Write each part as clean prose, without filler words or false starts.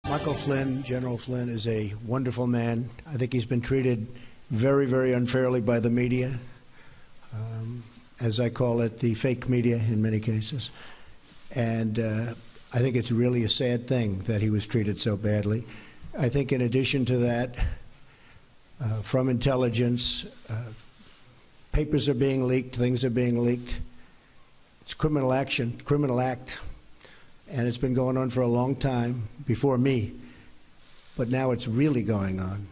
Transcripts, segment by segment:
Michael Flynn, General Flynn, is a wonderful man. I think he's been treated very, very unfairly by the media, as I call it, the fake media in many cases. And I think it's really a sad thing that he was treated so badly. I think in addition to that, from intelligence, papers are being leaked, things are being leaked. It's criminal action, criminal act. And it's been going on for a long time, before me, but now it's really going on.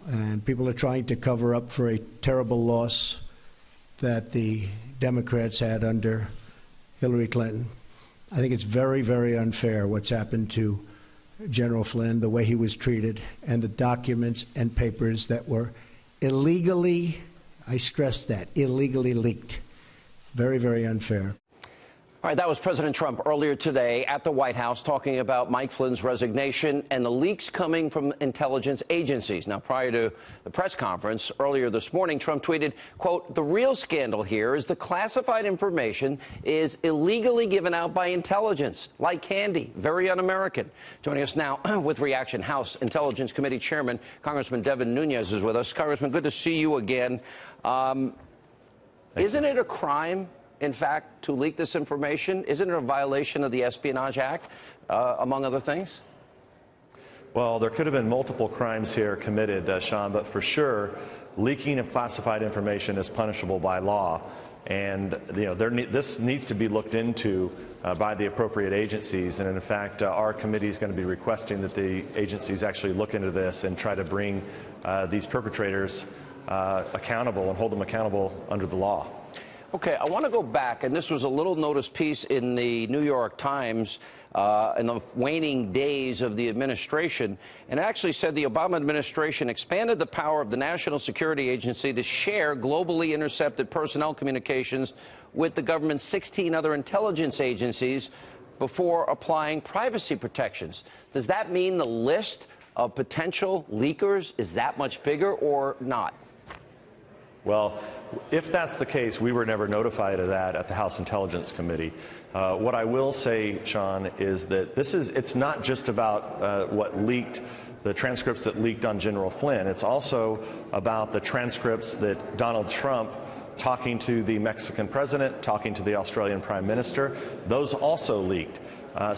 And people are trying to cover up for a terrible loss that the Democrats had under Hillary Clinton. I think it's very, very unfair what's happened to General Flynn, the way he was treated, and the documents and papers that were illegally, I stress that, illegally leaked. Very, very unfair. All right, that was President Trump earlier today at the White House talking about Mike Flynn's resignation and the leaks coming from intelligence agencies. Now, prior to the press conference earlier this morning, Trump tweeted, quote, "The real scandal here is the classified information is illegally given out by intelligence, like candy, very un-American." Joining us now with reaction, House Intelligence Committee Chairman Congressman Devin Nunes is with us. Congressman, good to see you again. Isn't it a crime, in fact, to leak this information? Isn't it a violation of the Espionage Act, among other things? Well, there could have been multiple crimes here committed, Sean, but for sure, leaking of classified information is punishable by law. And this needs to be looked into by the appropriate agencies. And in fact, our committee is going to be requesting that the agencies actually look into this and try to bring these perpetrators accountable and hold them accountable under the law. Okay, I want to go back, and this was a little notice piece in the New York Times in the waning days of the administration, and it actually said the Obama administration expanded the power of the National Security Agency to share globally intercepted personnel communications with the government's 16 other intelligence agencies before applying privacy protections. Does that mean the list of potential leakers is that much bigger or not? Well, if that's the case, we were never notified of that at the House Intelligence Committee. What I will say, Sean, is that it's not just about what leaked, the transcripts that leaked on General Flynn. It's also about the transcripts that Donald Trump talking to the Mexican president, talking to the Australian Prime Minister, those also leaked.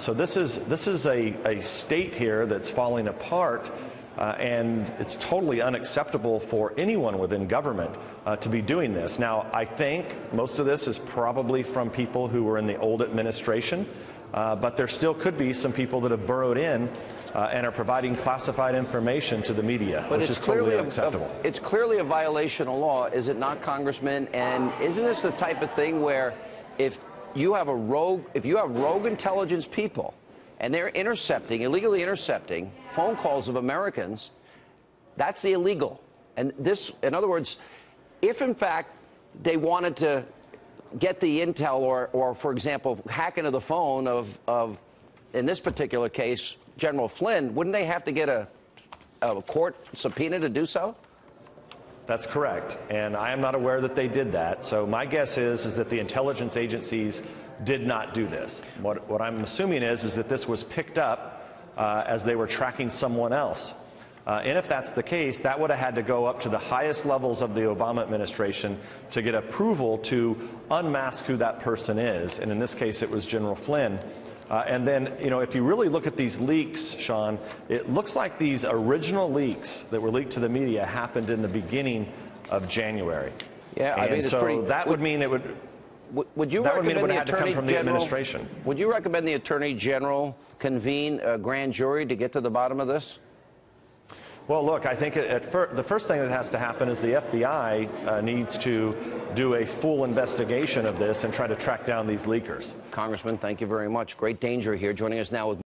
So this is a state here that's falling apart. And it's totally unacceptable for anyone within government to be doing this. Now, I think most of this is probably from people who were in the old administration, but there still could be some people that have burrowed in and are providing classified information to the media, which is totally unacceptable. It's clearly a violation of law, is it not, Congressman? And isn't this the type of thing where if you have rogue intelligence people, and they're illegally intercepting phone calls of Americans, that's the illegal. And this, in other words, if in fact they wanted to get the intel or for example, hack into the phone of in this particular case, General Flynn, wouldn't they have to get a court subpoena to do so? That's correct. And I am not aware that they did that. So my guess is that the intelligence agencies did not do this. What I'm assuming is that this was picked up as they were tracking someone else. And if that's the case, that would have had to go up to the highest levels of the Obama administration to get approval to unmask who that person is. And in this case, it was General Flynn. And then, if you really look at these leaks, Sean, it looks like these original leaks that were leaked to the media happened in the beginning of January. Yeah, I mean, it's so pretty, that would mean it would. Would you that would mean it would have to come from the General, administration. Would you recommend the Attorney General convene a grand jury to get to the bottom of this? Well, look, I think the first thing that has to happen is the FBI needs to do a full investigation of this and try to track down these leakers. Congressman, thank you very much. Great danger here. Joining us now with